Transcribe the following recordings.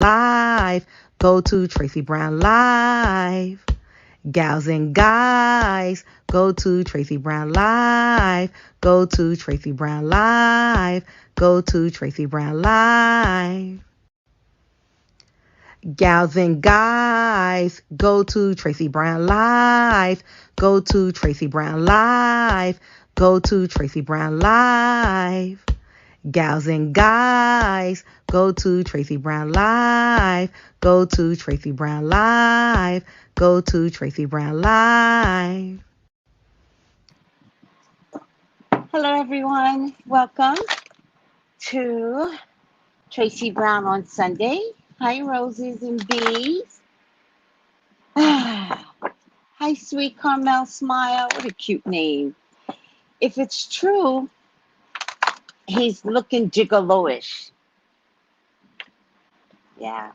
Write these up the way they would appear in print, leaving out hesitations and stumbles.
Live. Go to Tracey Brown Live. Gals and guys, go to Tracey Brown Live. Go to Tracey Brown Live. Go to Tracey Brown Live. Gals and guys, go to Tracey Brown Live. Go to Tracey Brown Live. Go to Tracey Brown Live. Gals and guys, go to Tracey Brown Live. Go to Tracey Brown Live. Go to Tracey Brown Live. Hello, everyone. Welcome to Tracey Brown on Sunday. Hi, roses and bees. Hi, sweet Carmel Smile. What a cute name. If it's true, he's looking gigolo-ish. Yeah.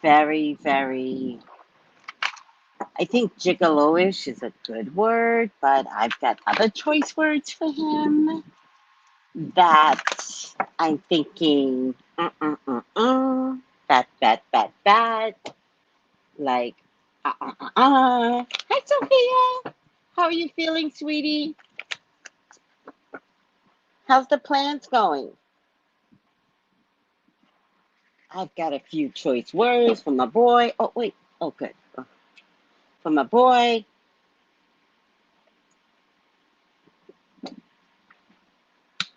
Very, very. I think gigolo-ish is a good word, but I've got other choice words for him that I'm thinking, bad, like, Hi, Sophia. How are you feeling, sweetie? How's the plans going? I've got a few choice words for my boy. Oh, wait. Oh, good. For my boy.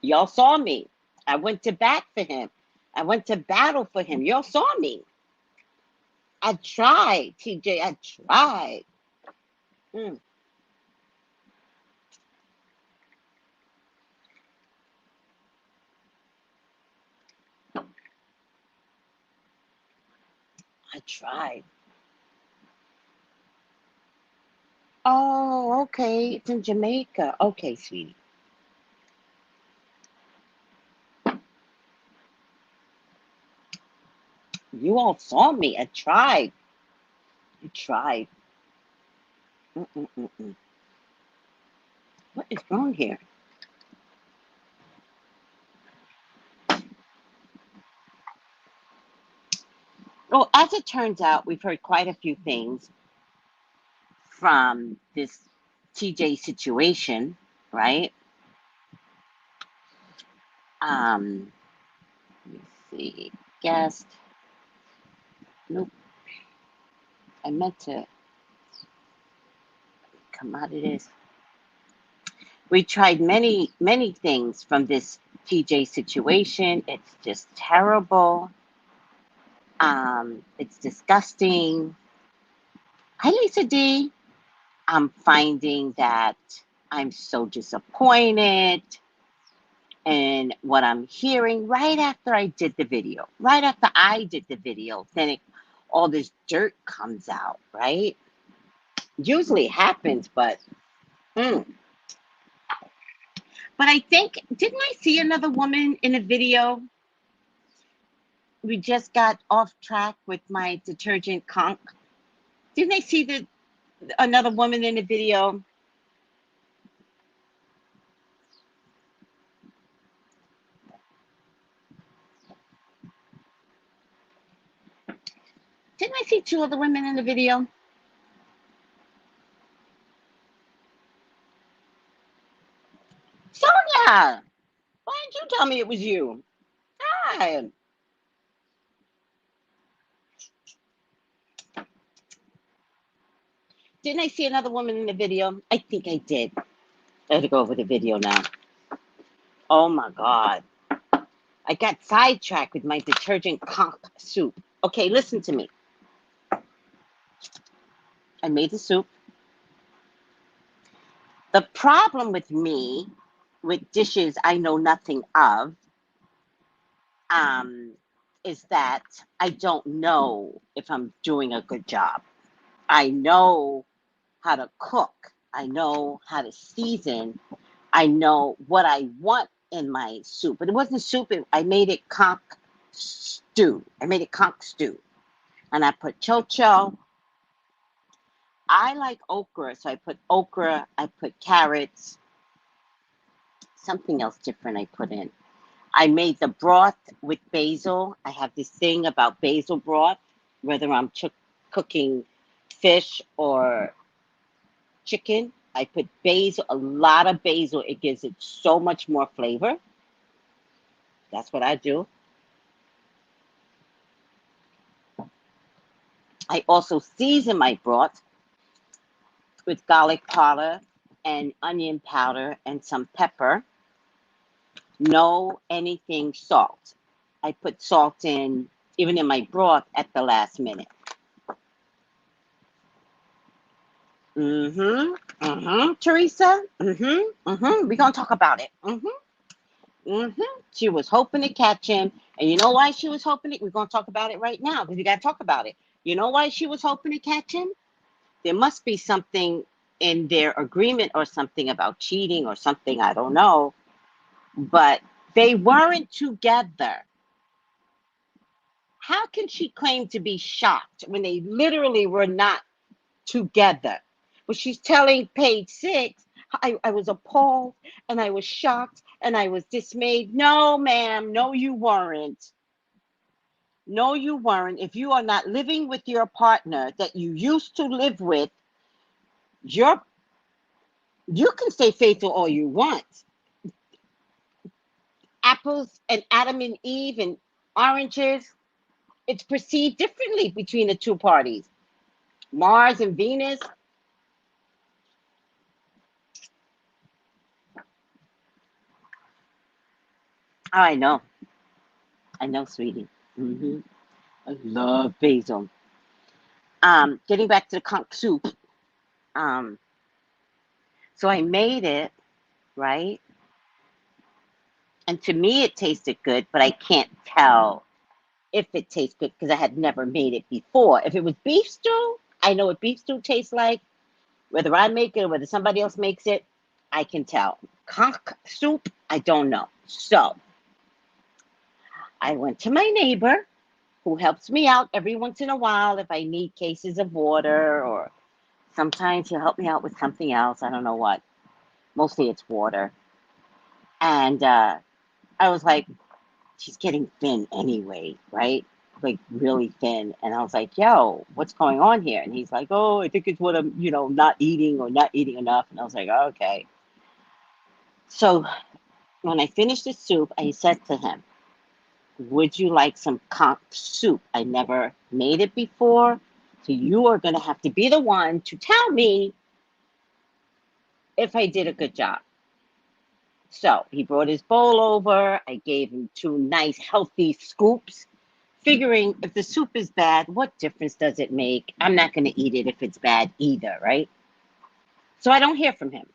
Y'all saw me. I went to bat for him. I went to battle for him. Y'all saw me. I tried, TJ. I tried. I tried. Oh, okay. It's in Jamaica. Okay, sweetie. You all saw me. I tried. I tried. What is wrong here? Well, as it turns out, we've heard quite a few things from this TJ situation, right? Let me see. Guest. Nope. I meant to come out of this. We tried many, many things from this TJ situation. It's just terrible. It's disgusting. Hi, Lisa D. I'm finding that I'm so disappointed in what I'm hearing right after I did the video. Right after I did the video, then all this dirt comes out, right? Usually happens, but But I think, didn't I see another woman in a video? We just got off track with my detergent conch. Didn't I see another woman in a video? Didn't I see two other women in the video? Sonia, why didn't you tell me it was you? Hi. Didn't I see another woman in the video? I think I did. I have to go over the video now. Oh my God. I got sidetracked with my detergent conch soup. Okay, listen to me. I made the soup. The problem with me, with dishes I know nothing of, is that I don't know if I'm doing a good job. I know how to cook. I know how to season. I know what I want in my soup. But it wasn't soup. I made it conch stew. And I put chocho. I like okra, so I put okra. I put carrots. Something else different I put in. I made the broth with basil. I have this thing about basil broth, whether I'm cooking fish or chicken. I put basil, a lot of basil. It gives it so much more flavor. That's what I do. I also season my broth with garlic powder and onion powder and some pepper. No anything salt. I put salt in, even in my broth, at the last minute. Teresa. We're gonna talk about it. She was hoping to catch him, and you know why she was hoping it? We're gonna talk about it right now because we gotta talk about it. You know why she was hoping to catch him? There must be something in their agreement or something about cheating or something. I don't know, but they weren't together. How can she claim to be shocked when they literally were not together? But she's telling page 6, I was appalled and I was shocked and I was dismayed. No, ma'am, no, you weren't. No, you weren't. If you are not living with your partner that you used to live with, you can stay faithful all you want. Apples and Adam and Eve and oranges, it's perceived differently between the two parties. Mars and Venus. Oh, I know, sweetie. I love basil. Getting back to the conch soup. So I made it, right? And to me, it tasted good, but I can't tell if it tastes good because I had never made it before. If it was beef stew, I know what beef stew tastes like. Whether I make it or whether somebody else makes it, I can tell. Conch soup, I don't know. So I went to my neighbor who helps me out every once in a while if I need cases of water, or sometimes he'll help me out with something else. I don't know what. Mostly it's water. And I was like, she's getting thin anyway, right? Like really thin. And I was like, yo, what's going on here? And he's like, oh, I think it's what I'm, not eating or not eating enough. And I was like, oh, okay. So when I finished the soup, I said to him, would you like some conch soup? I never made it before. So you are going to have to be the one to tell me if I did a good job. So he brought his bowl over. I gave him 2 nice, healthy scoops, figuring if the soup is bad, what difference does it make? I'm not going to eat it if it's bad either, right? So I don't hear from him.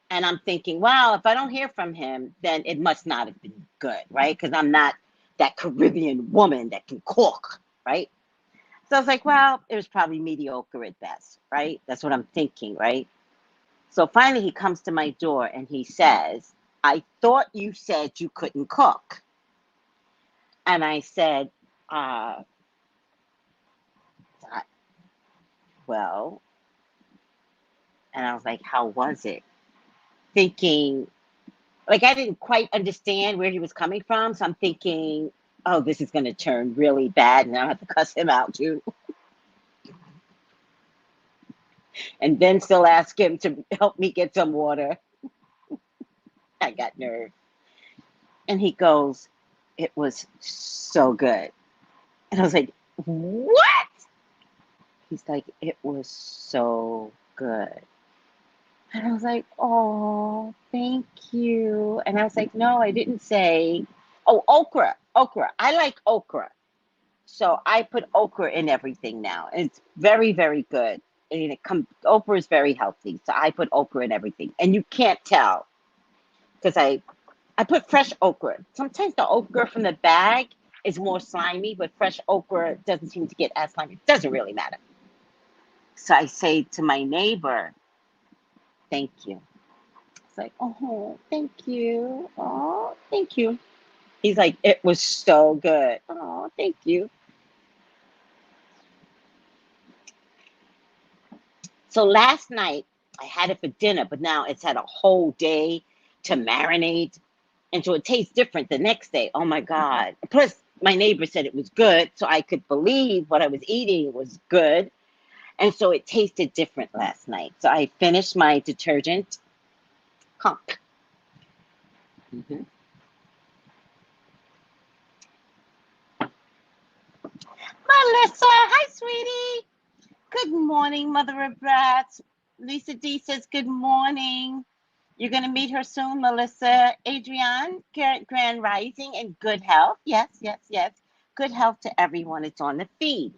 And I'm thinking, well, if I don't hear from him, then it must not have been good, right? Because I'm not that Caribbean woman that can cook, right? So I was like, well, it was probably mediocre at best, right? That's what I'm thinking, right? So finally he comes to my door and he says, I thought you said you couldn't cook. And I said, well, and I was like, how was it? Thinking, like, I didn't quite understand where he was coming from. So I'm thinking, oh, this is going to turn really bad and I'll have to cuss him out too. And then still ask him to help me get some water. I got nerve. And he goes, it was so good. And I was like, what? He's like, it was so good. And I was like, oh, thank you. And I was like, no, I didn't say, oh, okra. I like okra. So I put okra in everything now. And it's very, very good. And okra is very healthy. So I put okra in everything. And you can't tell because I put fresh okra. Sometimes the okra from the bag is more slimy, but fresh okra doesn't seem to get as slimy. It doesn't really matter. So I say to my neighbor, thank you. It's like, oh, thank you. Oh, thank you. He's like, it was so good. Oh, thank you. So last night I had it for dinner, but now it's had a whole day to marinate. And so it tastes different the next day. Oh my God. Plus, my neighbor said it was good, so I could believe what I was eating was good. And so it tasted different last night. So I finished my detergent conk. Mm-hmm. Melissa, hi, sweetie. Good morning, mother of brats. Lisa D says good morning. You're going to meet her soon, Melissa. Adrienne, Grand Rising, and good health. Yes, yes, yes. Good health to everyone. It's on the feed.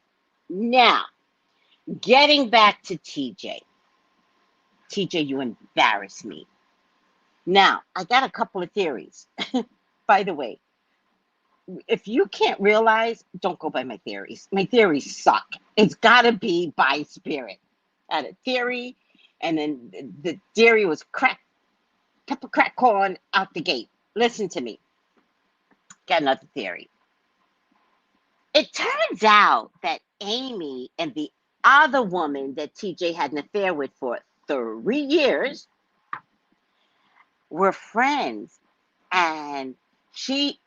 Now, getting back to TJ. TJ, you embarrass me. Now, I got a couple of theories. By the way, if you can't realize, don't go by my theories. My theories suck. It's got to be by spirit. I had a theory, and then the theory was pepper crack corn out the gate. Listen to me. Got another theory. It turns out that Amy and the other woman that TJ had an affair with for 3 years were friends. And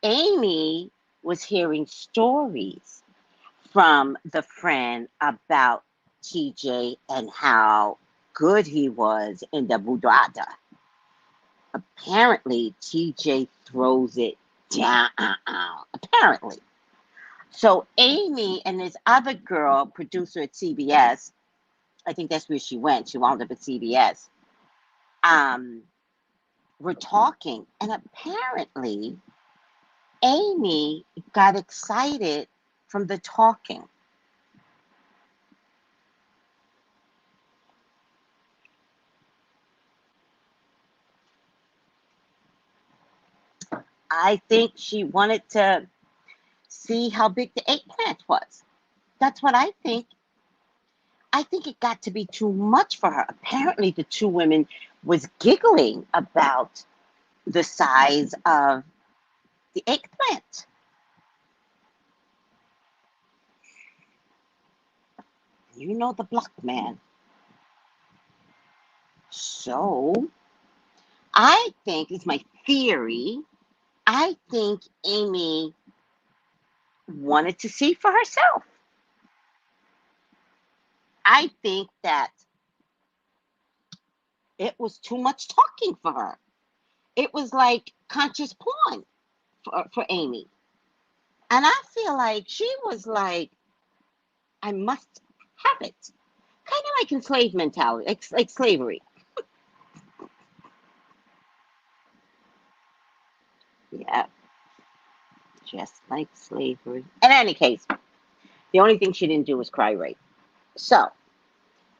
Amy was hearing stories from the friend about TJ and how good he was in the boudoir. Apparently, TJ throws it down. Apparently. So Amy and this other girl, producer at CBS, I think that's where she went. She wound up at CBS. Were talking, and apparently Amy got excited from the talking. I think she wanted to see how big the eggplant was. That's what I think. I think it got to be too much for her. Apparently, the two women was giggling about the size of the eggplant. You know the block man. So I think, it's my theory, I think Amy wanted to see for herself. I think that it was too much talking for her. It was like conscious porn for Amy. And I feel like she was like, I must have it. Kind of like enslaved mentality, like slavery. Yeah, just like slavery. In any case, the only thing she didn't do was cry rape. So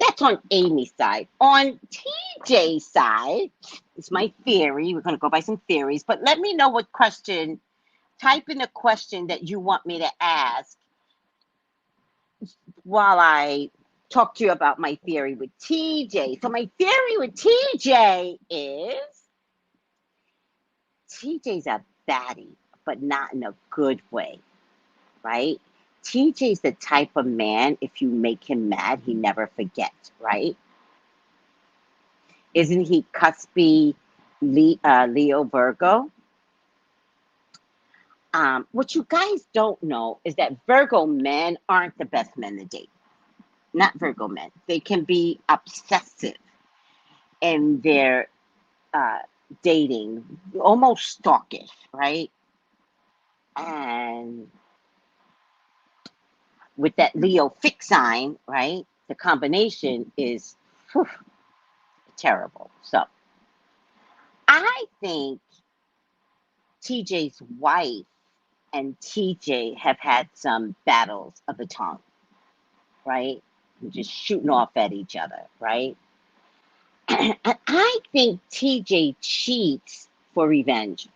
that's on Amy's side. On TJ's side, it's my theory. We're going to go by some theories, but let me know what question, type in a question that you want me to ask while I talk to you about my theory with TJ. So my theory with TJ is TJ's a baddie, but not in a good way, right? TJ's the type of man, if you make him mad, he never forgets, right? Isn't he cuspy Leo Virgo? What you guys don't know is that Virgo men aren't the best men to date. Not Virgo men. They can be obsessive in their dating, almost stalkish, right? And with that Leo fixed sign, right? The combination is terrible. So I think TJ's wife and TJ have had some battles of the tongue, right? Just shooting off at each other, right? And I think TJ cheats for revenge.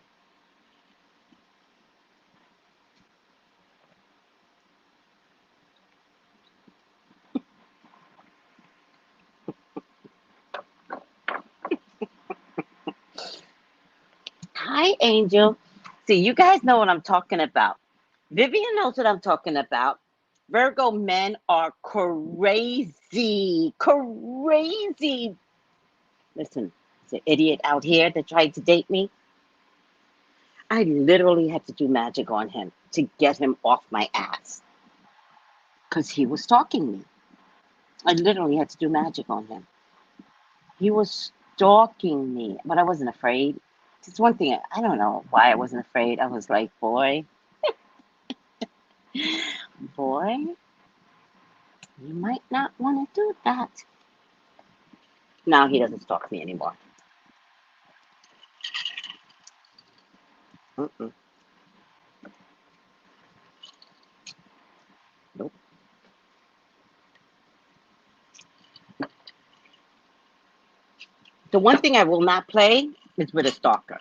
Hi, Angel. See, you guys know what I'm talking about. Vivian knows what I'm talking about. Virgo men are crazy, crazy. Listen, it's an idiot out here that tried to date me. I literally had to do magic on him to get him off my ass because he was stalking me. I literally had to do magic on him. He was stalking me, but I wasn't afraid. It's one thing, I don't know why I wasn't afraid. I was like, boy, you might not want to do that. Now he doesn't stalk me anymore. Mm-mm. Nope. The one thing I will not play is with a stalker.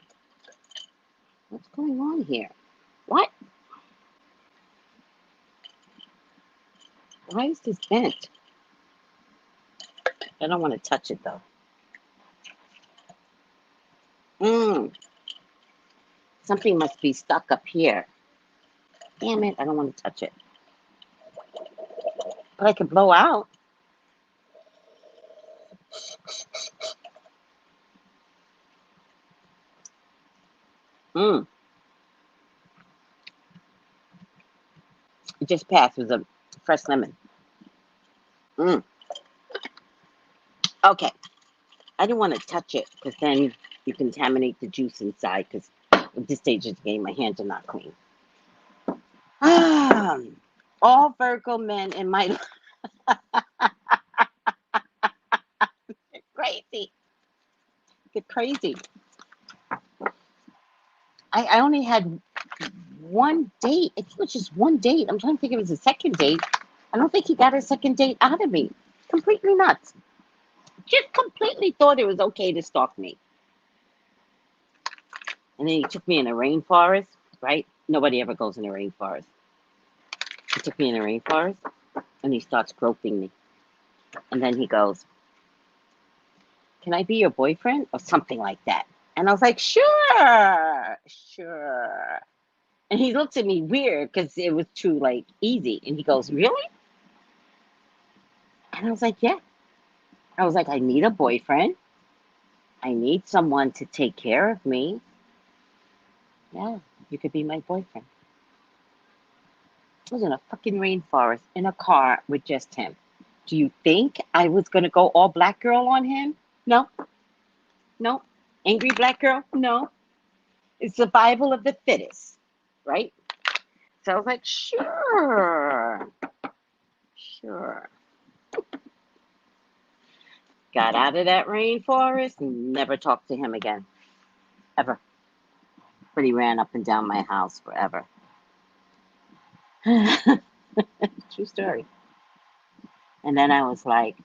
What's going on here? What? Why is this bent? I don't want to touch it though. Something must be stuck up here. Damn it, I don't want to touch it. But I can blow out. It just passed. It was a fresh lemon. Okay. I didn't want to touch it because then you contaminate the juice inside because at this stage of the game, my hands are not clean. All Virgo men in my life. Crazy. Get crazy. I only had one date. It was just one date. I'm trying to think if it was a second date. I don't think he got a second date out of me. Completely nuts. Just completely thought it was okay to stalk me. And then he took me in a rainforest, right? Nobody ever goes in a rainforest. He took me in a rainforest and he starts groping me. And then he goes, "Can I be your boyfriend?" Or something like that. And I was like, sure. And he looks at me weird because it was too like easy. And he goes, "Really?" And I was like, yeah. I was like, I need a boyfriend. I need someone to take care of me. Yeah, you could be my boyfriend. I was in a fucking rainforest in a car with just him. Do you think I was going to go all black girl on him? No. Angry black girl? No. It's survival of the fittest, right? So I was like, sure. Got out of that rainforest and never talked to him again. Ever. But he ran up and down my house forever. True story. And then I was like,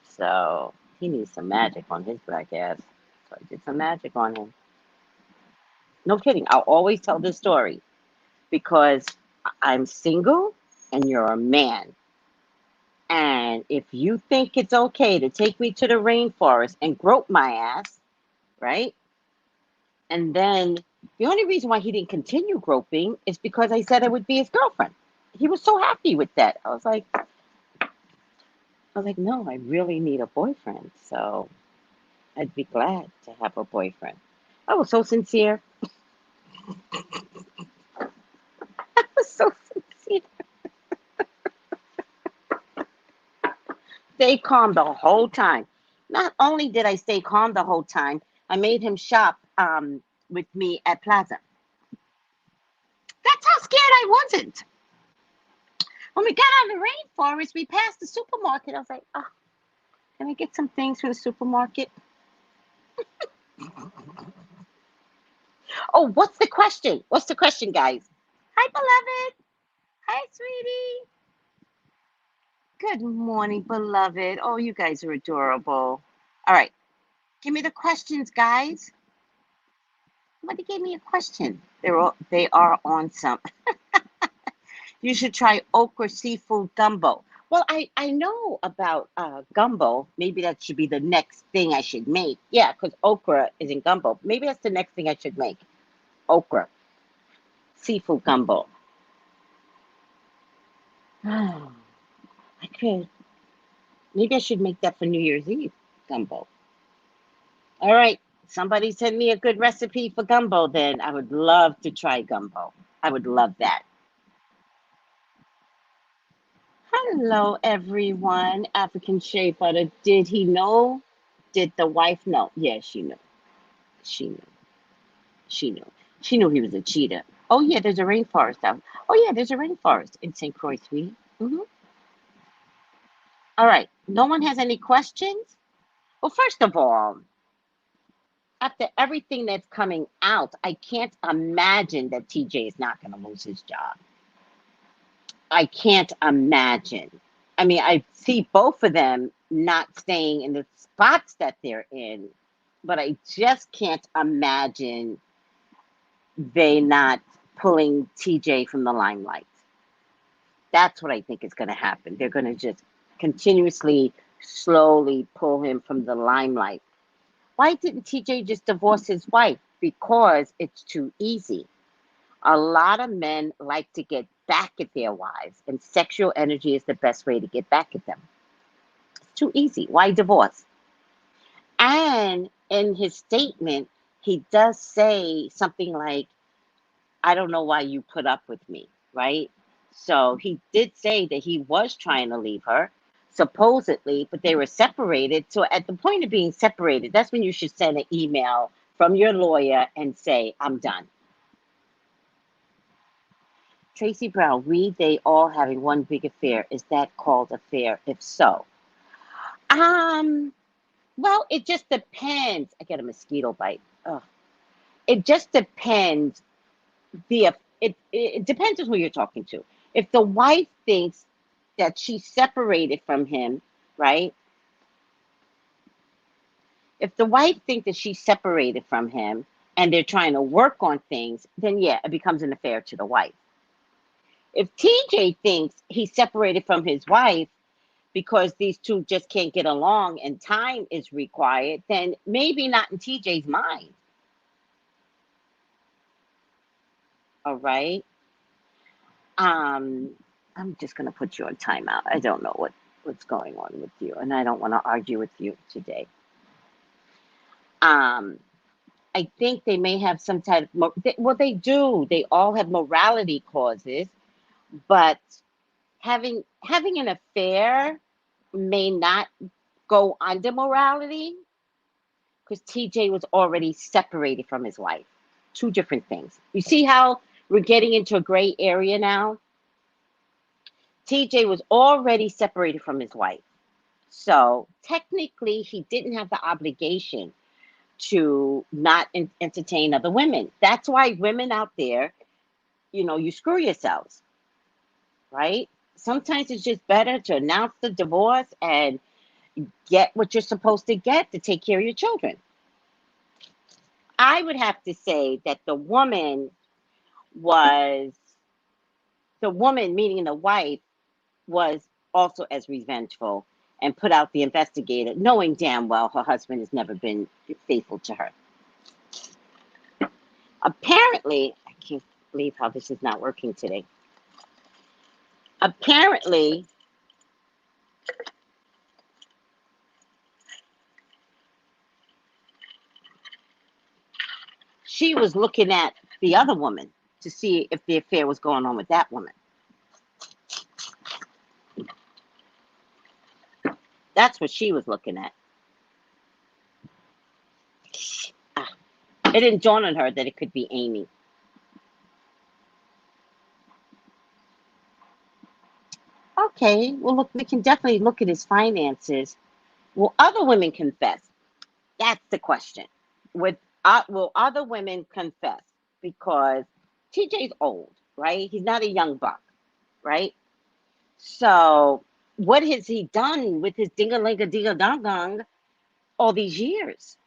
so he needs some magic on his black ass. So I did some magic on him. No kidding. I'll always tell this story because I'm single and you're a man. And if you think it's okay to take me to the rainforest and grope my ass, right? And then the only reason why he didn't continue groping is because I said I would be his girlfriend. He was so happy with that. I was like, no, I really need a boyfriend. So I'd be glad to have a boyfriend. I was so sincere. I was so sincere. Stay calm the whole time. Not only did I stay calm the whole time, I made him shop with me at Plaza. That's how scared I wasn't. When we got out of the rainforest, we passed the supermarket. I was like, oh, can I get some things from the supermarket? Oh, what's the question? What's the question, guys? Hi, beloved. Hi, sweetie. Good morning, beloved. Oh, you guys are adorable. All right. Give me the questions, guys. Somebody gave me a question. They are on some. You should try okra seafood gumbo. Well, I know about gumbo. Maybe that should be the next thing I should make. Yeah, because okra is in gumbo. Maybe that's the next thing I should make. Okra seafood gumbo. Oh, I could. Maybe I should make that for New Year's Eve gumbo. All right. Somebody send me a good recipe for gumbo, then I would love to try gumbo. I would love that. Hello, everyone. African Shea Butter. Did he know? Did the wife know? Yeah, she knew. She knew. She knew. She knew he was a cheater. Oh, yeah, there's a rainforest out. Oh, yeah, there's a rainforest in St. Croix, Suite. All right. No one has any questions? Well, first of all, after everything that's coming out, I can't imagine that TJ is not going to lose his job. I can't imagine. I mean, I see both of them not staying in the spots that they're in, but I just can't imagine they not pulling TJ from the limelight. That's what I think is going to happen. They're going to just continuously, slowly pull him from the limelight. Why didn't TJ just divorce his wife? Because it's too easy. A lot of men like to get back at their wives, and sexual energy is the best way to get back at them. It's too easy. Why divorce? And in his statement, he does say something like, I don't know why you put up with me, right? So he did say that he was trying to leave her, supposedly, but they were separated. So at the point of being separated, that's when you should send an email from your lawyer and say, I'm done. Tracey Brown, read they all having one big affair. Is that called affair? If so, well, it just depends. I get a mosquito bite. Ugh. It just depends. It depends on who you're talking to. If the wife thinks that she's separated from him, right? If the wife thinks that she's separated from him and they're trying to work on things, then yeah, it becomes an affair to the wife. If TJ thinks he's separated from his wife because these two just can't get along and time is required, then maybe not in TJ's mind. All right. I'm just gonna put you on timeout. I don't know what's going on with you, and I don't want to argue with you today. I think they may have some type of, well, they do. They all have morality clauses, but having an affair may not go under morality because TJ was already separated from his wife. Two different things. You see how we're getting into a gray area now? TJ was already separated from his wife. So technically, he didn't have the obligation to not entertain other women. That's why women out there, you screw yourselves, right? Sometimes it's just better to announce the divorce and get what you're supposed to get to take care of your children. I would have to say that the woman, meaning the wife, was also as revengeful and put out the investigator, knowing damn well her husband has never been faithful to her. Apparently, I can't believe how this is not working today. Apparently, she was looking at the other woman to see if the affair was going on with that woman. That's what she was looking at. It didn't dawn on her that it could be Amy. Okay, well, look, we can definitely look at his finances. Will other women confess? That's the question. Will other women confess? Because TJ's old, right? He's not a young buck, right? So what has he done with his ding-a-ling-a-ding-a-dong-dong all these years?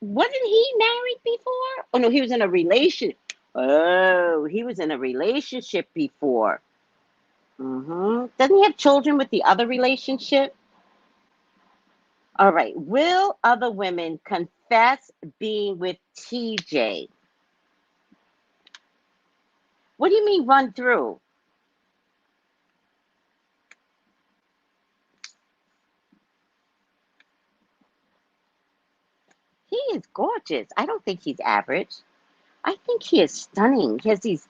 Wasn't he married before? Oh, no, he was in a relation. Oh, he was in a relationship before. Doesn't he have children with the other relationship? All right. Will other women confess being with TJ? What do you mean run through? He is gorgeous. I don't think he's average. I think he is stunning. He has these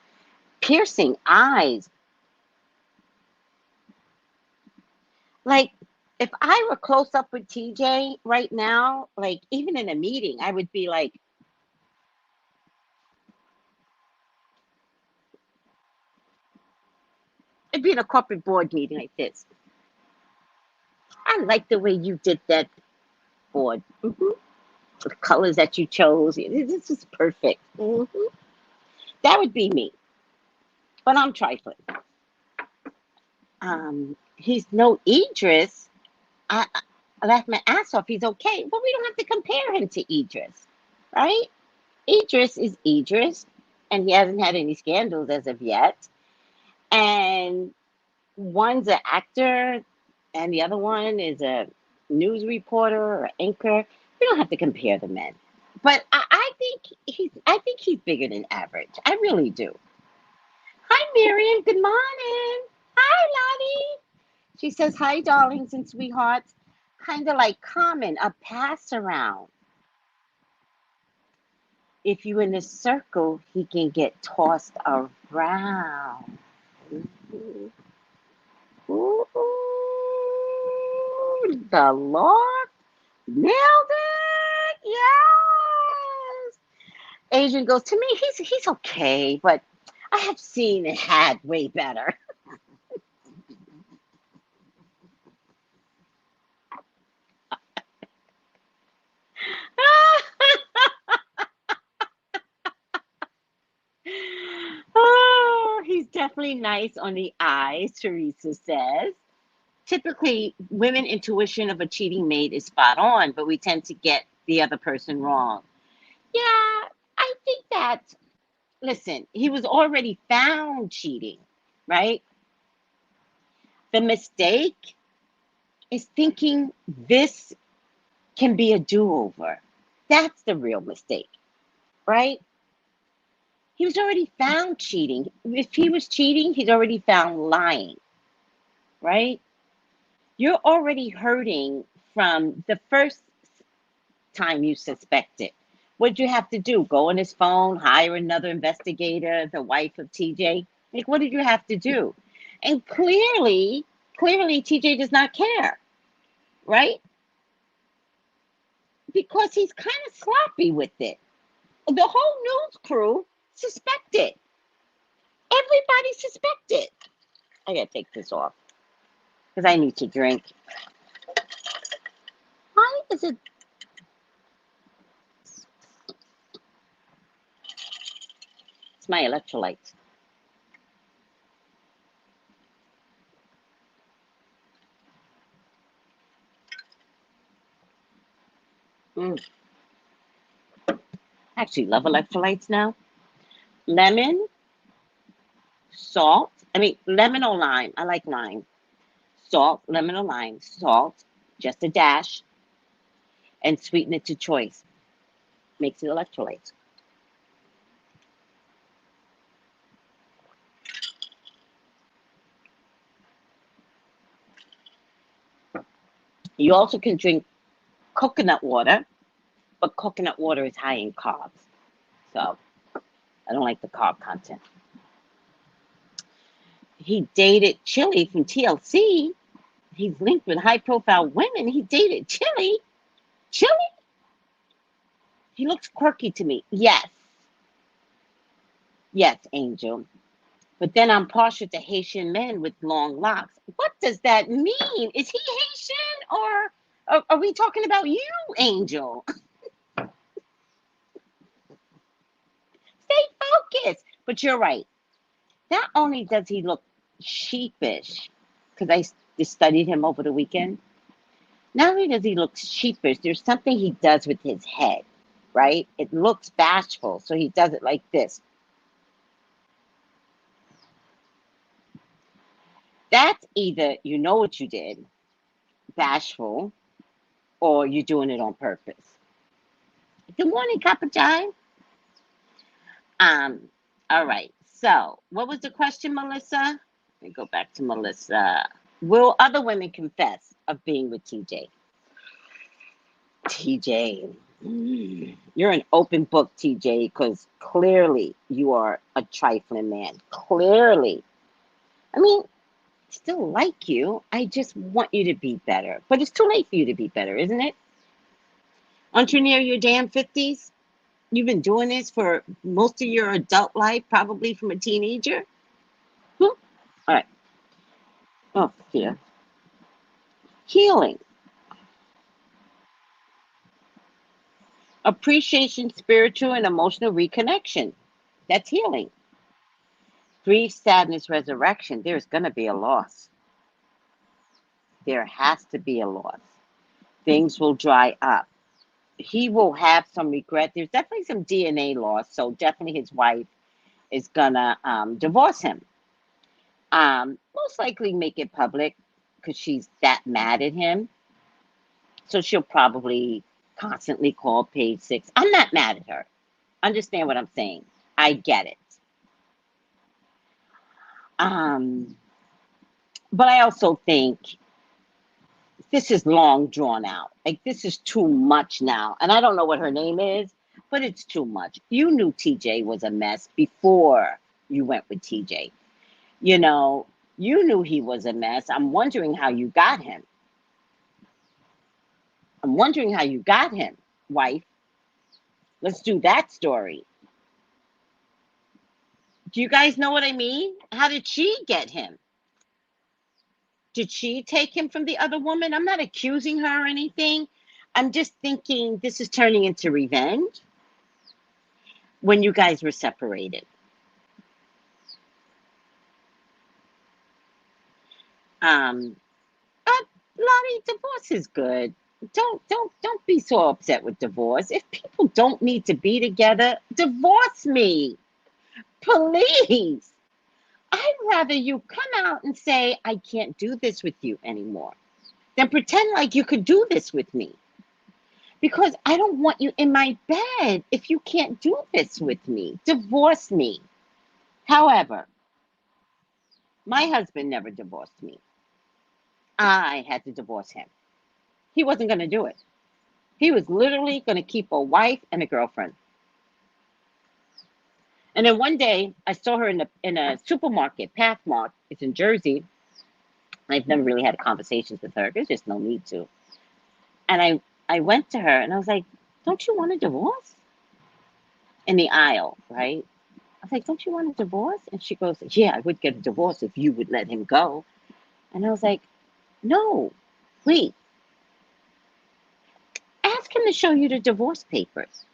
piercing eyes. Like, if I were close up with TJ right now, like even in a meeting, I would be like, it'd be in a corporate board meeting like this. I like the way you did that board. The colors that you chose. This is perfect. That would be me. But I'm trifling. He's no Idris. I laughed my ass off. He's okay. But we don't have to compare him to Idris, right? Idris is Idris, and he hasn't had any scandals as of yet. And one's an actor, and the other one is a news reporter or anchor. We don't have to compare the men. But I think he's bigger than average. I really do. Hi, Miriam. Good morning. Hi, Lottie. She says, hi, darlings and sweethearts. Kind of like Carmen, a pass around. If you in a circle, he can get tossed around. Ooh. Ooh. The Lord nailed it. Yes. Adrian goes, to me, he's okay, but I have seen and had way better. Oh, he's definitely nice on the eyes, Teresa says. Typically, women intuition of a cheating mate is spot on, but we tend to get the other person wrong. Yeah, I think that, listen, he was already found cheating, right? The mistake is thinking this can be a do-over. That's the real mistake, right? He was already found cheating. If he was cheating, he's already found lying, right? You're already hurting from the first time you suspect it. What'd you have to do? Go on his phone, hire another investigator, the wife of TJ? Like, what did you have to do? And clearly, TJ does not care, right? Because he's kind of sloppy with it. The whole news crew suspected. Everybody suspected. I gotta take this off because I need to drink. Why is it? It's my electrolytes. I actually love electrolytes now. Lemon, salt. I mean, lemon or lime. I like lime. Salt, lemon or lime, salt, just a dash, and sweeten it to choice. Makes it electrolytes. You also can drink coconut water, but coconut water is high in carbs. So I don't like the carb content. He dated Chili from TLC. He's linked with high profile women. He dated Chili. Chili? He looks quirky to me. Yes. Yes, Angel. But then I'm partial to Haitian men with long locks. What does that mean? Is he Haitian or are we talking about you, Angel? Stay focused. But you're right. Not only does he look sheepish, because I just studied him over the weekend, not only does he look sheepish, there's something he does with his head, right? It looks bashful, so he does it like this. That's either you know what you did, bashful, or you're doing it on purpose. Good morning, Cappuccino. All right. So, what was the question, Melissa? Let me go back to Melissa. Will other women confess of being with TJ? TJ. You're an open book, TJ, because clearly you are a trifling man. Clearly. I mean, I still like you. I just want you to be better. But it's too late for you to be better, isn't it? Aren't you near your damn 50s? You've been doing this for most of your adult life, probably from a teenager. All right. Oh, yeah. Healing. Appreciation, spiritual and emotional reconnection. That's healing. Grief, sadness, resurrection. There's going to be a loss. There has to be a loss. Things will dry up. He will have some regret. There's definitely some DNA loss. So definitely his wife is going to divorce him. Most likely make it public because she's that mad at him. So she'll probably constantly call page 6. I'm not mad at her. Understand what I'm saying. I get it. But I also think this is long drawn out. Like, this is too much now. And I don't know what her name is, but it's too much. You knew TJ was a mess before you went with TJ. You know, you knew he was a mess. I'm wondering how you got him. I'm wondering how you got him, wife. Let's do that story. Do you guys know what I mean? How did she get him? Did she take him from the other woman? I'm not accusing her or anything. I'm just thinking this is turning into revenge when you guys were separated. But Lottie, divorce is good. Don't be so upset with divorce. If people don't need to be together, divorce me, please. I'd rather you come out and say, I can't do this with you anymore, than pretend like you could do this with me. Because I don't want you in my bed if you can't do this with me. Divorce me. However, my husband never divorced me. I had to divorce him. He wasn't going to do it. He was literally going to keep a wife and a girlfriend. And then one day, I saw her in a supermarket, Pathmark. It's in Jersey. I've never really had conversations with her. There's just no need to. And I went to her and I was like, don't you want a divorce? In the aisle, right? I was like, don't you want a divorce? And she goes, yeah, I would get a divorce if you would let him go. And I was like, no, wait. Ask him to show you the divorce papers.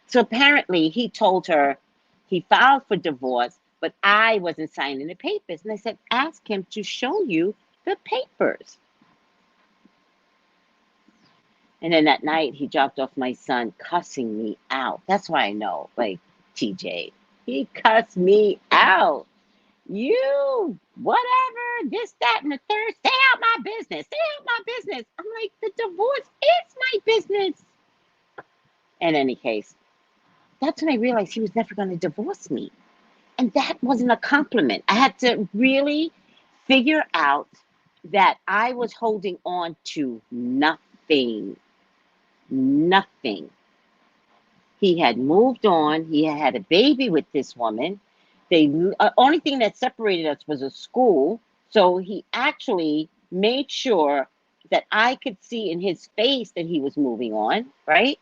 So apparently he told her he filed for divorce, but I wasn't signing the papers. And I said, ask him to show you the papers. And then that night he dropped off my son, cussing me out. That's why I know, like, TJ, he cussed me out. You, whatever, this, that, and the third, stay out my business, stay out my business. I'm like, the divorce is my business. In any case, that's when I realized he was never going to divorce me. And that wasn't a compliment. I had to really figure out that I was holding on to nothing. Nothing. He had moved on. He had a baby with this woman. The only thing that separated us was a school. So he actually made sure that I could see in his face that he was moving on, right?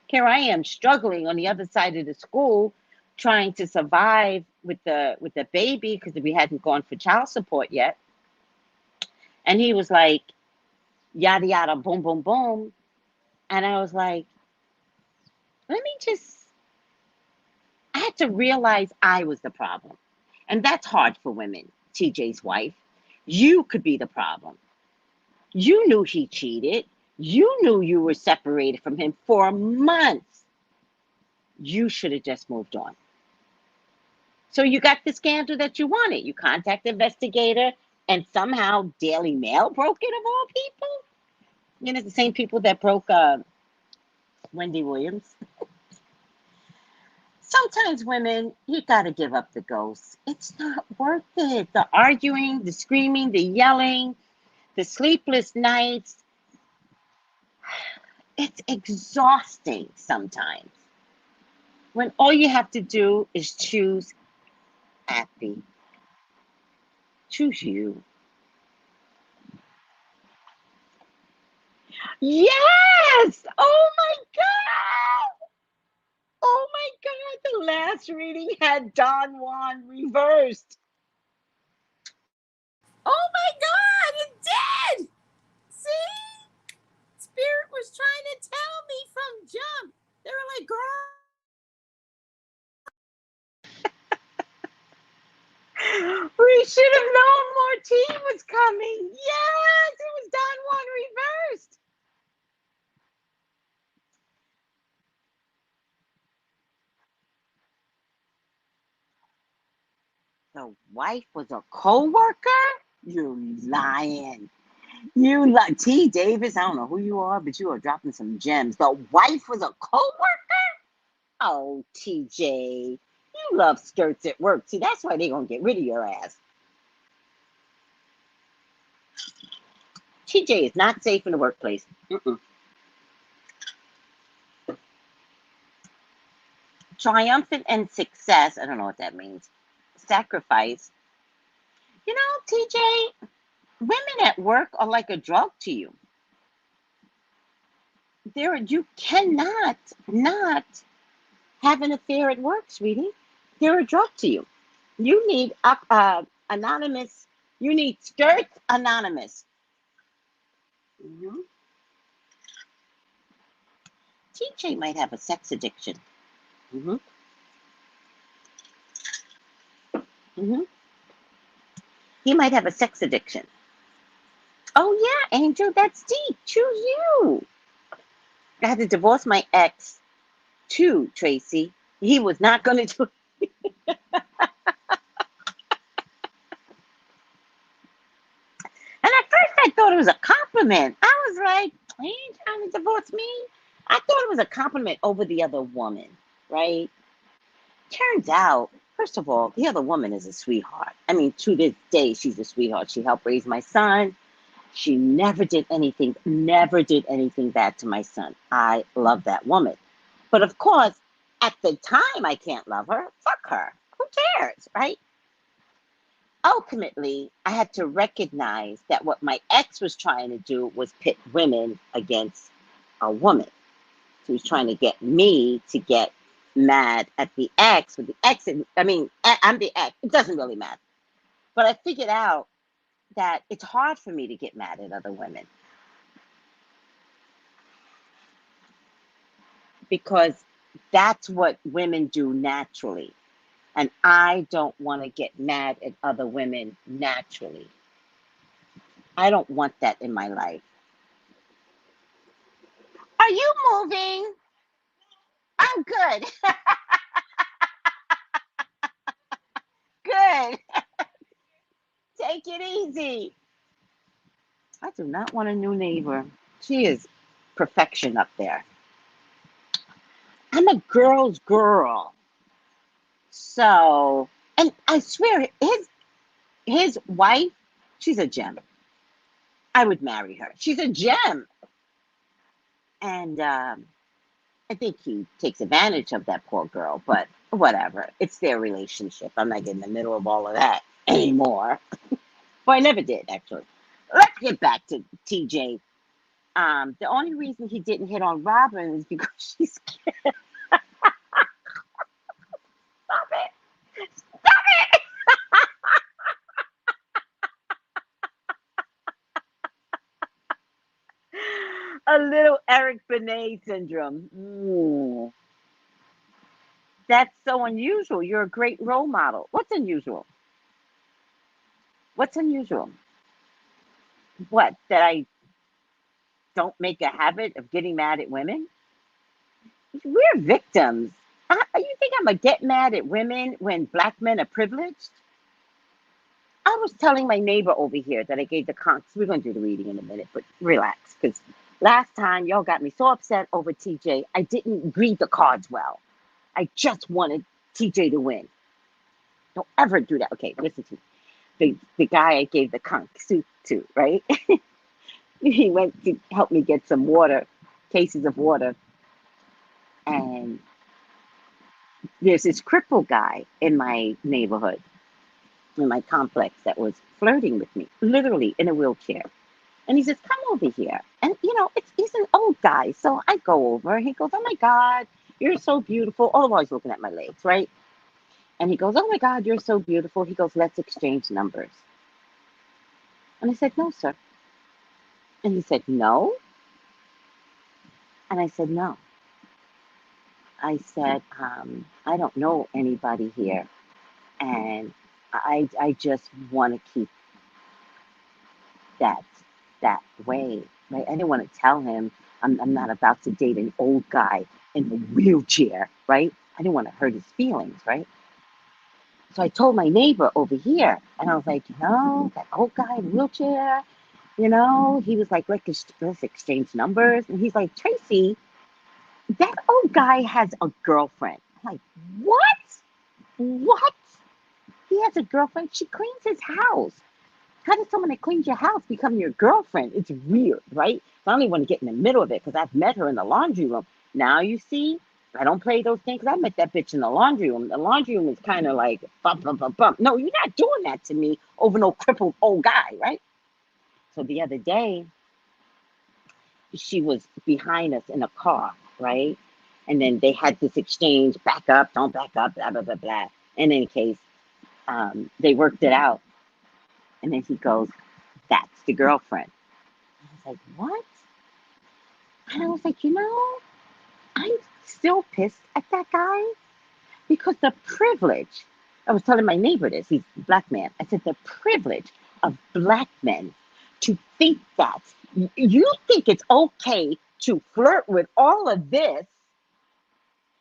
Here I am struggling on the other side of the school, trying to survive with the baby because we hadn't gone for child support yet. And he was like, yada yada, boom, boom, boom. And I was like, let me just, I had to realize I was the problem. And that's hard for women, TJ's wife. You could be the problem. You knew he cheated. You knew you were separated from him for months. You should have just moved on. So you got the scandal that you wanted. You contact the investigator, and somehow Daily Mail broke it, of all people. You know, the same people that broke Wendy Williams. Sometimes women, you got to give up the ghost. It's not worth it. The arguing, the screaming, the yelling, the sleepless nights. It's exhausting sometimes when all you have to do is choose happy. Choose you. Yes! Oh my God! Oh my God! The last reading had Don Juan reversed. Oh my God! It did! See? Spirit was trying to tell me from jump. They were like, girl. We should have known more tea was coming. Yes, it was Don Juan reversed. The wife was a co-worker? You're lying. You lie. T. Davis, I don't know who you are, but you are dropping some gems. The wife was a co-worker? Oh, TJ. You love skirts at work. See, that's why they're going to get rid of your ass. TJ is not safe in the workplace. Triumphant and success. I don't know what that means. Sacrifice. You know, TJ, women at work are like a drug to you. You cannot not have an affair at work, sweetie. They're a drug to you. You need anonymous. You need skirts anonymous. TJ might have a sex addiction. He might have a sex addiction. Oh yeah, Angel, that's deep. Choose you. I had to divorce my ex too, Tracy. He was not going to do it. And at first I thought it was a compliment. I was like, he ain't trying to divorce me. I thought it was a compliment over the other woman, right? Turns out, first of all, the other woman is a sweetheart. I mean, to this day, she's a sweetheart. She helped raise my son. She never did anything bad to my son. I love that woman. But of course, at the time, I can't love her. Fuck her. Who cares, right? Ultimately, I had to recognize that what my ex was trying to do was pit women against a woman. He was trying to get me to get mad at the ex. With the ex, I mean, I'm the ex. It doesn't really matter. But I figured out that it's hard for me to get mad at other women because that's what women do naturally. And I don't want to get mad at other women naturally. I don't want that in my life. Are you moving? I'm good. Good. Take it easy. I do not want a new neighbor. She is perfection up there. I'm a girl's girl. So, and I swear, his wife, she's a gem. I would marry her. She's a gem. And I think he takes advantage of that poor girl, but whatever. It's their relationship. I'm not getting in the middle of all of that anymore. Well, I never did, actually. Let's get back to TJ. The only reason he didn't hit on Robin is because she's scared. Stop it. Stop it. A little Eric Benet syndrome. Ooh. That's so unusual. You're a great role model. What's unusual? What's unusual? What? That I don't make a habit of getting mad at women? We're victims. You think I'm going to get mad at women when black men are privileged? I was telling my neighbor over here that I gave the conks. We're going to do the reading in a minute, but relax. Because last time, y'all got me so upset over TJ. I didn't read the cards well. I just wanted TJ to win. Don't ever do that. Okay, listen to me. The guy I gave the conk soup to, right? He went to help me get some water. cases of water, and there's this crippled guy in my neighborhood, in my complex, that was flirting with me, literally in a wheelchair. And he says, "Come over here." And he's an old guy. So I go over. He goes, "Oh my God, you're so beautiful." All the while he's looking at my legs, right? And he goes, "Oh my God, you're so beautiful." He goes, "Let's exchange numbers." And I said, "No, sir." And he said, "No." And I said, "No." I said, "I don't know anybody here. And I just want to keep that that way." Right? I didn't want to tell him I'm not about to date an old guy in the wheelchair, right? I didn't want to hurt his feelings, right? So I told my neighbor over here, and I was like, that old guy in the wheelchair, he was like, let's exchange numbers. And he's like, "Tracy, that old guy has a girlfriend." I'm like, "What? What? He has a girlfriend? She cleans his house. How does someone that cleans your house become your girlfriend?" It's weird, right? So I don't even want to get in the middle of it because I've met her in the laundry room. Now you see, I don't play those things. I met that bitch in the laundry room. The laundry room is kind of like bump, bump, bump, bump. No, you're not doing that to me over no crippled old guy, right? So the other day, she was behind us in a car, right? And then they had this exchange, back up, don't back up, blah, blah, blah, blah. In any case, they worked it out. And then he goes, "That's the girlfriend." I was like, "What?" And I was like, I'm still pissed at that guy because the privilege, I was telling my neighbor this, he's a black man. I said, the privilege of black men to think that you think it's okay to flirt with all of this,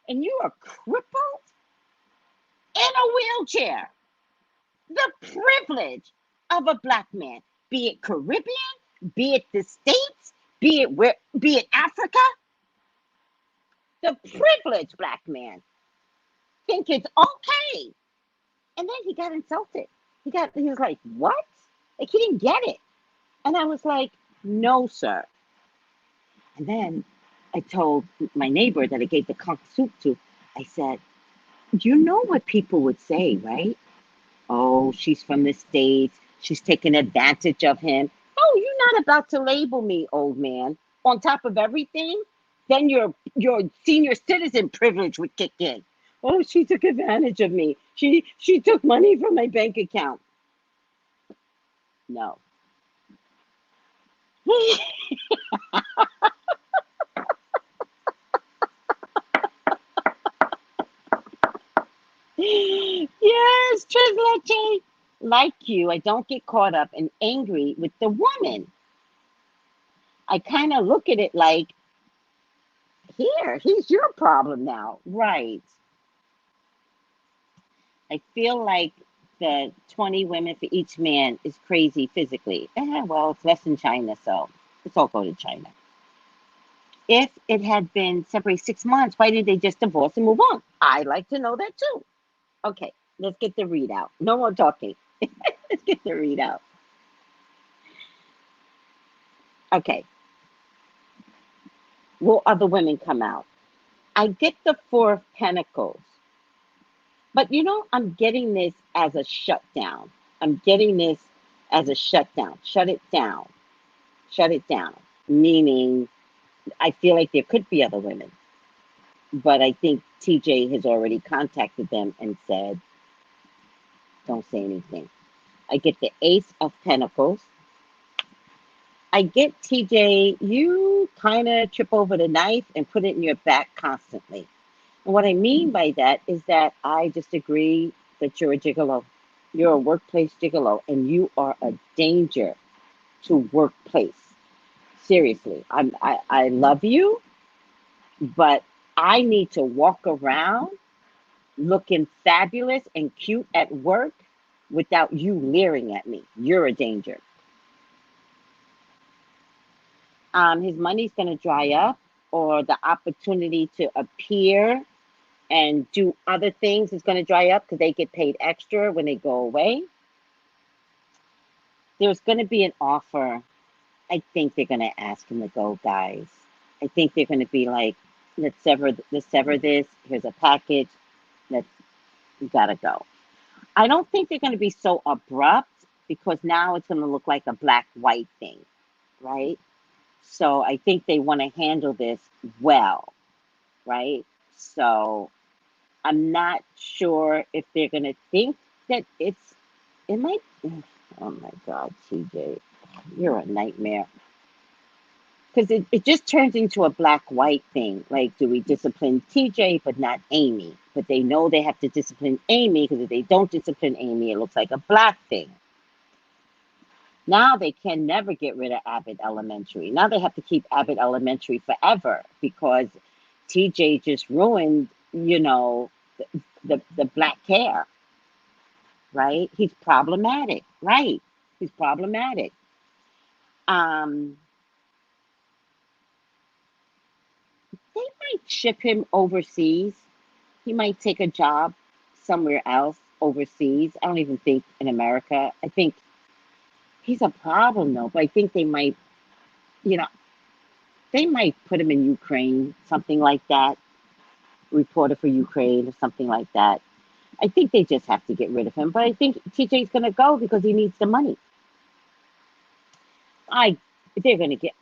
and you are crippled in a wheelchair. The privilege of a black man, be it Caribbean, be it the States, be it Africa, the privileged black man think it's okay. And then he got insulted. He was like, "What?" Like he didn't get it. And I was like, "No, sir." And then I told my neighbor that I gave the conch soup to, I said, "You know what people would say, right? Oh, she's from the States. She's taking advantage of him." Oh, you're not about to label me, old man. On top of everything, then your senior citizen privilege would kick in. "Oh, she took advantage of me. She took money from my bank account." No. Yes, Trizleche. Like you, I don't get caught up and angry with the woman. I kind of look at it like, here, he's your problem now. Right. I feel like the 20 women for each man is crazy physically. Well, it's less in China, so let's all go to China. If it had been separated 6 months, why did they just divorce and move on? I'd like to know that too. Okay, let's get the readout. No more talking. Let's get the readout. Okay, will other women come out? I get the Four of Pentacles, but I'm getting this as a shutdown. I'm getting this as a shutdown. Shut it down. Shut it down. Meaning, I feel like there could be other women, but I think TJ has already contacted them and said, don't say anything. I get the Ace of Pentacles. I get TJ, you kind of trip over the knife and put it in your back constantly. And what I mean by that is that I disagree that you're a gigolo. You're a workplace gigolo, and you are a danger to workplace. Seriously, I love you, but I need to walk around looking fabulous and cute at work without you leering at me. You're a danger. His money's going to dry up, or the opportunity to appear and do other things is going to dry up because they get paid extra when they go away. There's going to be an offer. I think they're going to ask him to go, guys. I think they're going to be like, let's sever this. Here's a package. Let's, we gotta go. I don't think they're going to be so abrupt because now it's going to look like a black white thing, right? So I think they want to handle this well, right? So I'm not sure if they're going to think that it might, oh my God, TJ, you're a nightmare. Because it just turns into a black white thing. Like, do we discipline TJ but not Amy? But they know they have to discipline Amy because if they don't discipline Amy, it looks like a black thing. Now they can never get rid of Abbott Elementary. Now they have to keep Abbott Elementary forever because TJ just ruined, the black hair, right? He's problematic, right? He's problematic. Um, they might ship him overseas. He might take a job somewhere else overseas. I don't even think in America. I think he's a problem though, but I think you know, they might put him in Ukraine, something like that, reporter for Ukraine or something like that. I think they just have to get rid of him. But I think TJ's going to go because he needs the money. They're going to get,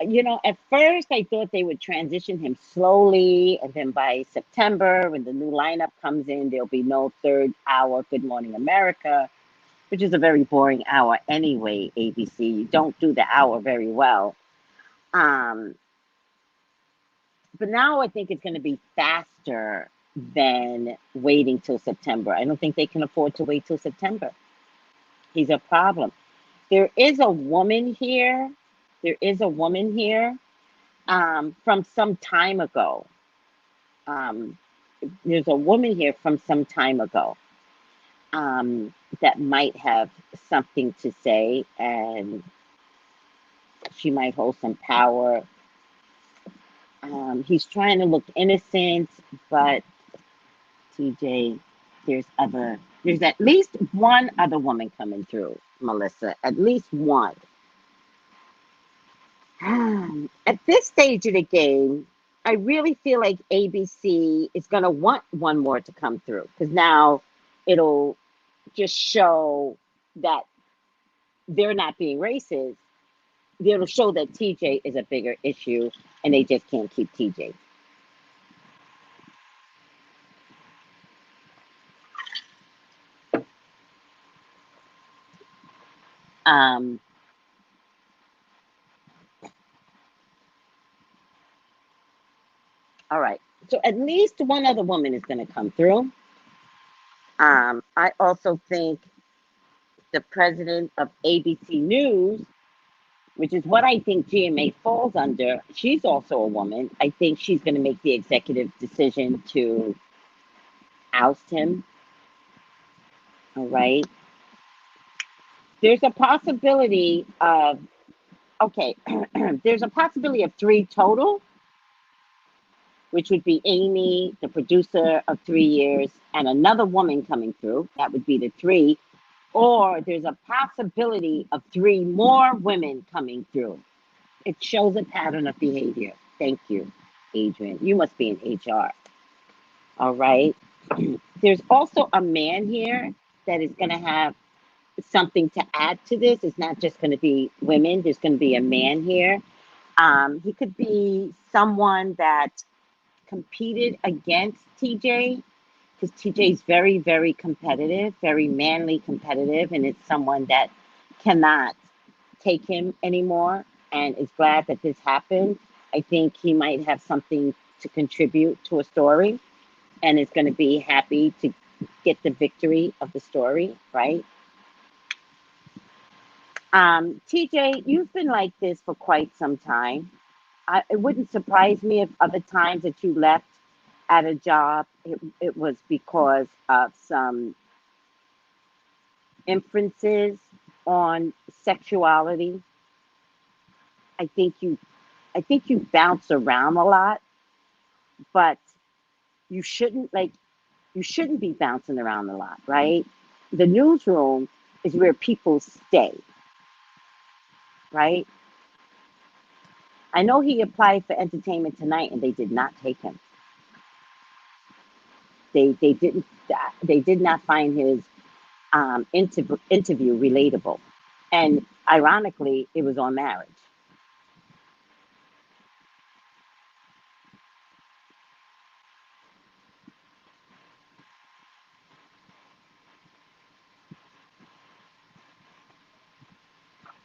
at first I thought they would transition him slowly. And then by September, when the new lineup comes in, there'll be no third hour Good Morning America, which is a very boring hour anyway, ABC. You don't do the hour very well. But now I think it's going to be faster than waiting till September. I don't think they can afford to wait till September. He's a problem. There is a woman here. There is a woman here from some time ago. Um, there's a woman here from some time ago that might have something to say, and she might hold some power. He's trying to look innocent, but TJ, there's at least one other woman coming through, Melissa. At least one. At this stage of the game, I really feel like ABC is going to want one more to come through because now it'll just show that they're not being racist. It'll show that TJ is a bigger issue and they just can't keep TJ. Um, all right. So at least one other woman is going to come through. I also think the president of ABC News, which is what I think GMA falls under, she's also a woman. I think she's going to make the executive decision to oust him. All right. There's a possibility of, okay, there's a possibility of 3 total, which would be Amy, the producer of 3 years, and another woman coming through. That would be the 3. Or there's a possibility of 3 more women coming through. It shows a pattern of behavior. Thank you, Adrian. You must be in HR. All right. There's also a man here that is going to have something to add to this. It's not just going to be women. There's going to be a man here. He could be someone that competed against TJ because TJ is very, very competitive, very manly competitive, and it's someone that cannot take him anymore and is glad that this happened. I think he might have something to contribute to a story and is going to be happy to get the victory of the story, right? TJ, you've been like this for quite some time. It wouldn't surprise me if other times that you left at a job, it was because of some inferences on sexuality. I think you bounce around a lot, but you shouldn't be bouncing around a lot, right? The newsroom is where people stay, right? I know he applied for Entertainment Tonight, and they did not take him. They didn't. They did not find his interview relatable, and ironically, it was on marriage.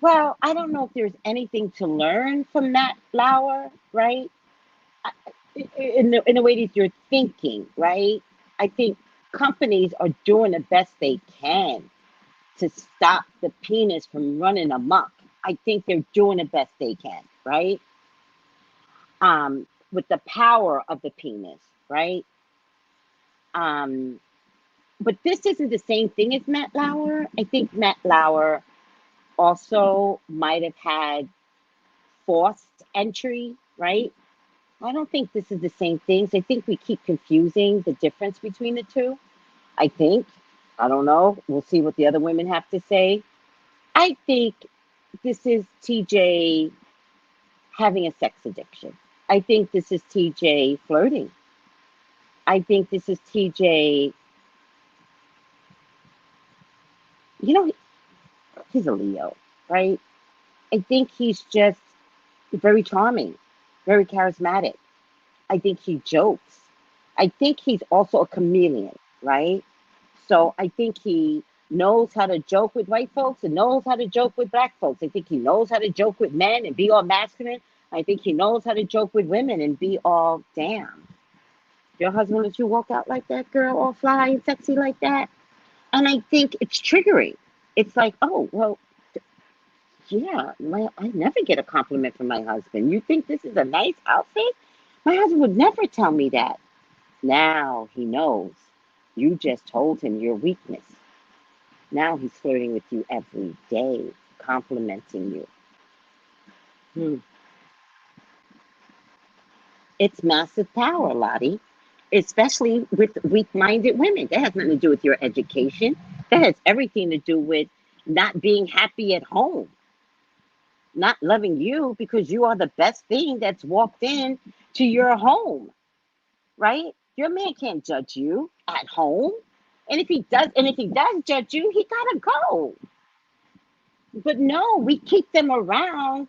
Well, I don't know if there's anything to learn from Matt Lauer, right? In the way that you're thinking, right? I think companies are doing the best they can to stop the penis from running amok. I think they're doing the best they can, right? With the power of the penis, right? Um, but this isn't the same thing as Matt Lauer. I think Matt Lauer also might have had forced entry, right? I don't think this is the same things. I think we keep confusing the difference between the two. I think. I don't know. We'll see what the other women have to say. I think this is TJ having a sex addiction. I think this is TJ flirting. I think this is TJ, you know, he's a Leo, right? I think he's just very charming, very charismatic. I think he jokes. I think he's also a chameleon, right? So I think he knows how to joke with white folks and knows how to joke with black folks. I think he knows how to joke with men and be all masculine. I think he knows how to joke with women and be all, damn, your husband let you walk out like that, girl, all fly and sexy like that. And I think it's triggering. It's like, oh, well, yeah, I never get a compliment from my husband. You think this is a nice outfit? My husband would never tell me that. Now he knows. You just told him your weakness. Now he's flirting with you every day, complimenting you. Hmm. It's massive power, Lottie, especially with weak minded women. That has nothing to do with your education. That has everything to do with not being happy at home, not loving you because you are the best thing that's walked in to your home, right? Your man can't judge you at home. And if he does judge you, he gotta go. But no, we keep them around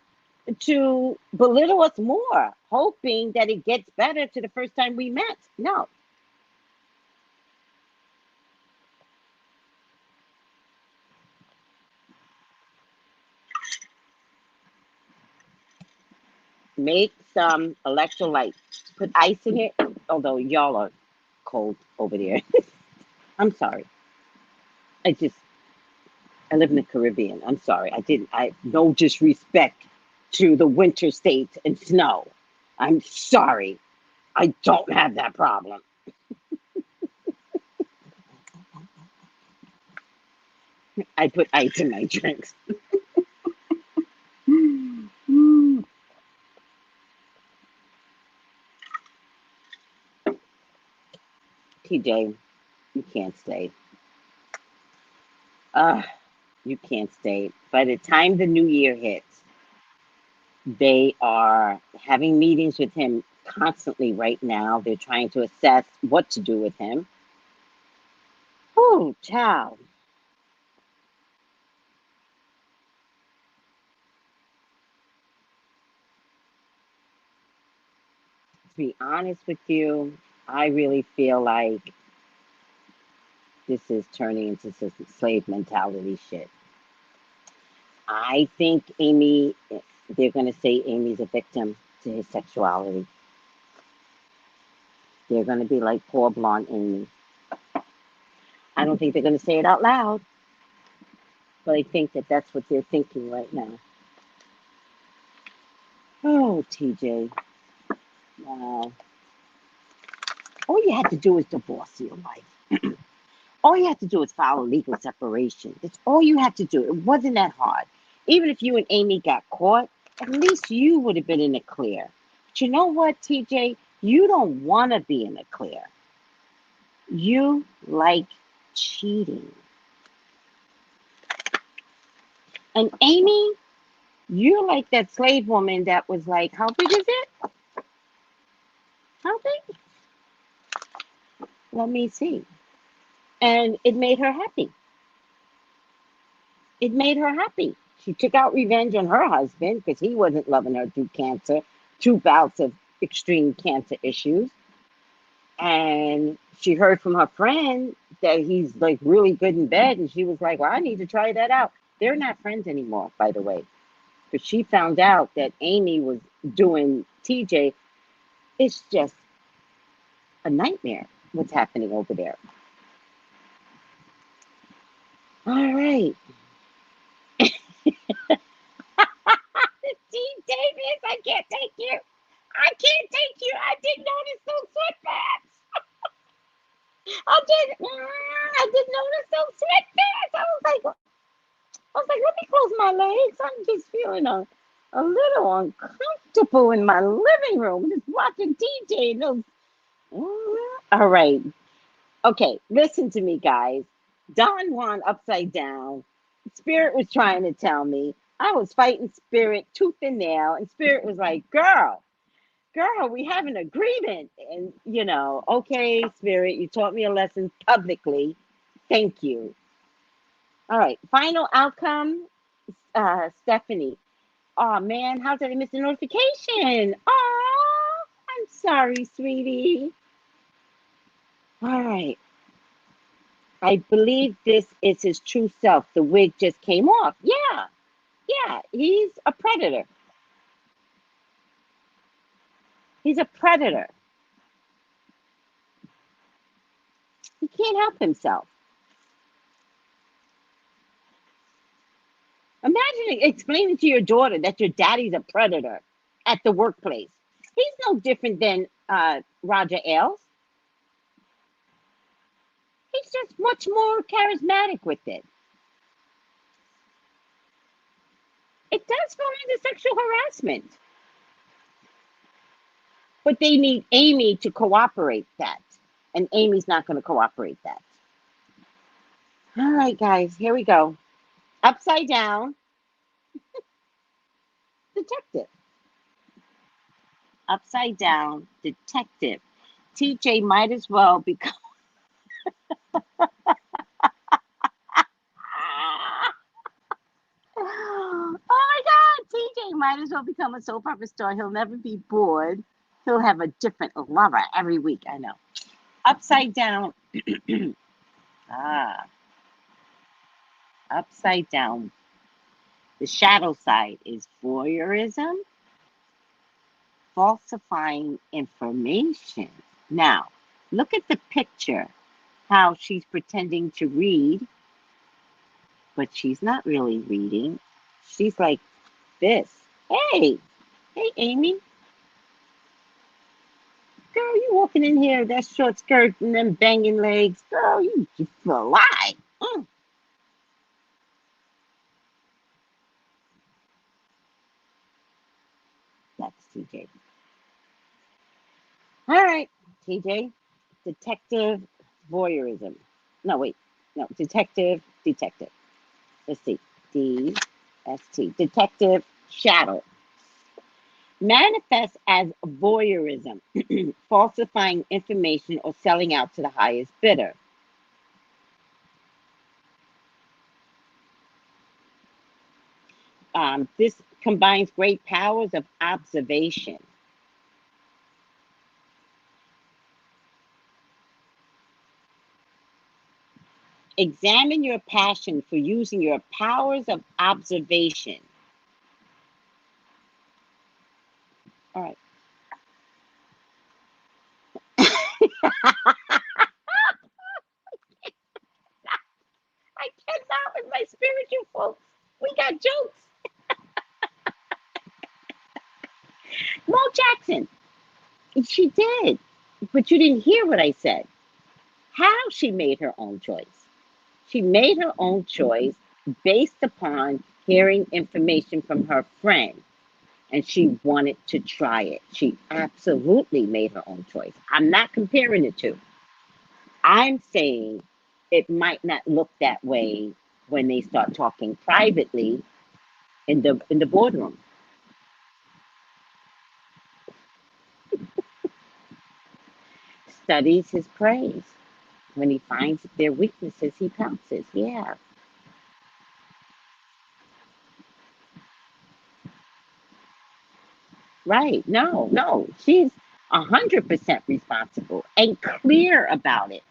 to belittle us more, hoping that it gets better to the first time we met. No, make some electrolytes, put ice in it, although y'all are cold over there. I'm sorry. I just, I live in the Caribbean. I'm sorry. No disrespect to the winter states and snow. I'm sorry. I don't have that problem. I put ice in my drinks. TJ, you can't stay. Uh, you can't stay. By the time the new year hits, they are having meetings with him constantly right now. They're trying to assess what to do with him. Oh, child. To be honest with you, I really feel like this is turning into some slave mentality shit. I think they're going to say Amy's a victim to his sexuality. They're going to be like poor blonde Amy. I don't think they're going to say it out loud, but I think that that's what they're thinking right now. Oh, TJ. Wow. All you had to do is divorce your wife. All you had to do is file a legal separation. That's all you had to do. It wasn't that hard. Even if you and Amy got caught, at least you would have been in the clear. But you know what, TJ? You don't want to be in the clear. You like cheating. And Amy, You're like that slave woman that was like, how big is it? How big? Let me see. And it made her happy. It made her happy. She took out revenge on her husband because he wasn't loving her through cancer, two bouts of extreme cancer issues. And she heard from her friend that he's like really good in bed. And she was like, well, I need to try that out. They're not friends anymore, by the way. Because she found out that Amy was doing TJ. It's just a nightmare what's happening over there. All right. T. Davis, I can't take you. I can't take you. I didn't notice those sweatpants. I didn't notice those sweatpants. I was like, let me close my legs. I'm just feeling a little uncomfortable in my living room, just watching TJ and those. All right. Okay, listen to me, guys. Don Juan upside down. Spirit was trying to tell me. I was fighting Spirit tooth and nail, and Spirit was like, girl, we have an agreement. And, okay, Spirit, you taught me a lesson publicly. Thank you. All right, final outcome, Stephanie. Oh, man, how did I miss the notification? Oh, I'm sorry, sweetie. All right. I believe this is his true self. The wig just came off. Yeah, he's a predator. He's a predator. He can't help himself. Imagine explaining to your daughter that your daddy's a predator at the workplace. He's no different than Roger Ailes. He's just much more charismatic with it. It does fall into sexual harassment. But they need Amy to cooperate that. And Amy's not going to cooperate that. All right, guys, here we go. Upside down, detective. Upside down, detective. TJ might as well become. Oh my God, TJ might as well become a soap opera star. He'll never be bored. He'll have a different lover every week. I know. Upside down. Upside down. The shadow side is voyeurism, falsifying information. Now, look at the picture, how she's pretending to read, but she's not really reading. She's like this. Hey, Amy. Girl, you walking in here, that short skirt and them banging legs. Girl, you feel alive. That's TJ. All right, TJ. Detective voyeurism. No, wait. No, detective. Let's see. DST. Detective shadow. Manifests as voyeurism, falsifying information or selling out to the highest bidder. This combines great powers of observation. Examine your passion for using your powers of observation. All right. I cannot with my spiritual folks. We got jokes. Mo Jackson. She did. But you didn't hear what I said. How she made her own choice. She made her own choice based upon hearing information from her friend, and she wanted to try it. She absolutely made her own choice. I'm not comparing the two. I'm saying it might not look that way when they start talking privately. in the boardroom. Studies his praise. When he finds their weaknesses, he pounces. Yeah. Right. No, no. She's 100% responsible and clear about it.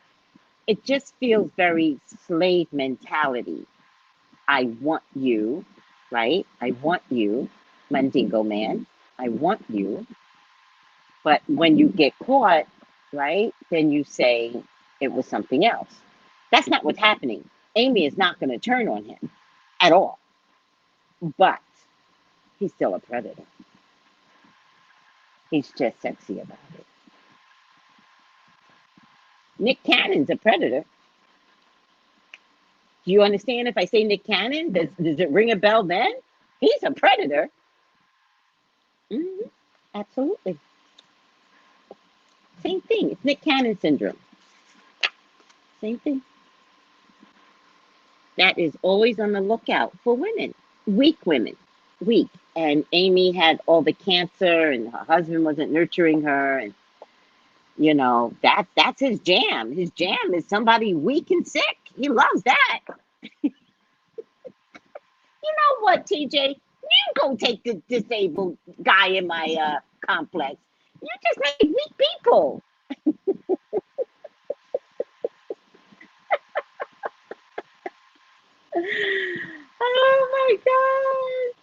It just feels very slave mentality. I want you, right? I want you, Mandingo man. I want you. But when you get caught, right, then you say it was something else. That's not what's happening. Amy is not going to turn on him at all. But he's still a predator. He's just sexy about it. Nick Cannon's a predator. Do you understand if I say Nick Cannon? Does it ring a bell then? He's a predator. Absolutely. Same thing. It's Nick Cannon syndrome. Same thing. That is always on the lookout for women, weak women, weak. And Amy had all the cancer, and her husband wasn't nurturing her, and you know that's his jam. His jam is somebody weak and sick. He loves that. You know what, TJ? You go take the disabled guy in my complex. You just make weak people. Oh my God.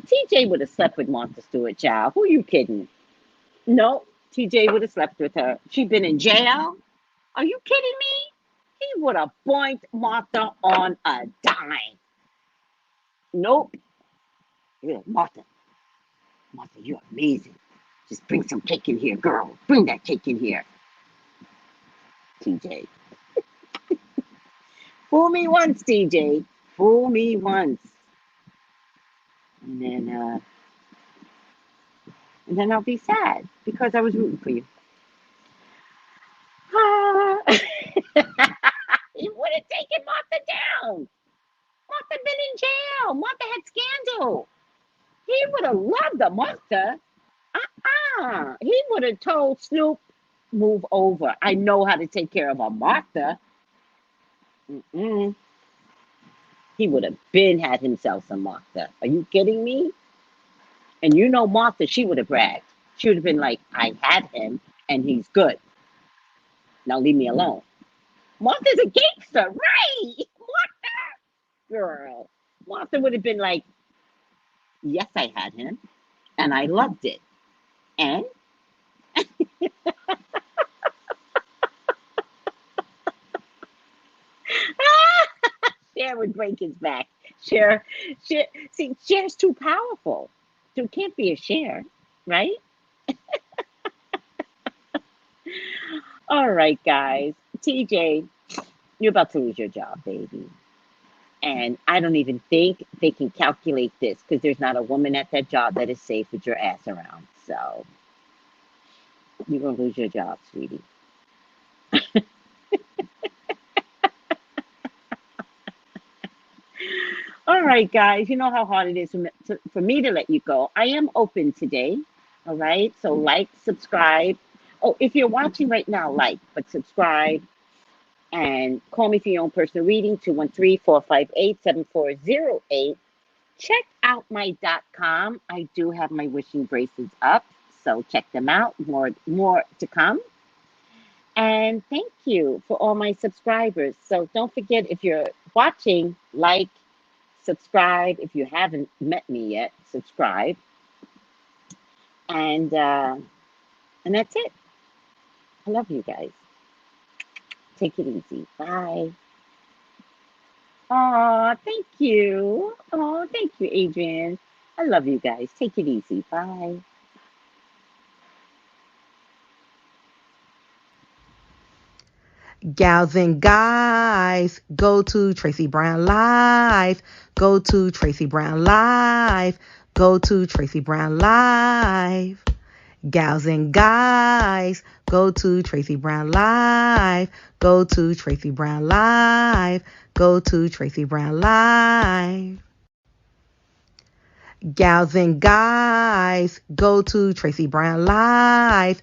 TJ would have slept with Martha Stewart, child. Who are you kidding? No, TJ would have slept with her. She'd been in jail. Are you kidding me? He would have boinked Martha on a dime. Nope. Yeah, Martha, you're amazing. Just bring some cake in here, girl. Bring that cake in here. TJ. Fool me once, TJ. Fool me once. And then I'll be sad because I was rooting for you. He would have taken Martha down. Martha been in jail. Martha had scandal. He would have loved the Martha. He would have told Snoop, move over. I know how to take care of a Martha. He would have been had himself some Martha. Are you kidding me? And you know Martha, she would have bragged. She would have been like, I had him and he's good. Now leave me alone. Martha's a gangster, right? Martha, girl. Martha would have been like, yes, I had him and I loved it. And Cher would break his back. Cher, see, Cher's too powerful. So it can't be a Cher, right? All right, guys. TJ, you're about to lose your job, baby. And I don't even think they can calculate this because there's not a woman at that job that is safe with your ass around. So you're going to lose your job, sweetie. All right, guys. You know how hard it is for me to let you go. I am open today. All right. So like, subscribe. Oh, if you're watching right now, like, but subscribe. And call me for your own personal reading, 213-458-7408. Check out my .com. I do have my wishing bracelets up, so check them out. More to come. And thank you for all my subscribers. So don't forget, if you're watching, like, subscribe. If you haven't met me yet, subscribe. And that's it. I love you guys. Take it easy. Bye. Oh, thank you. Oh, thank you, Adrian. I love you guys. Take it easy. Bye. Gals and guys, go to Tracey Brown Live. Go to Tracey Brown Live. Go to Tracey Brown Live. Gals and guys, go to Tracey Brown Live. Go to Tracey Brown Live. Go to Tracey Brown Live. Gals and guys, go to Tracey Brown Live.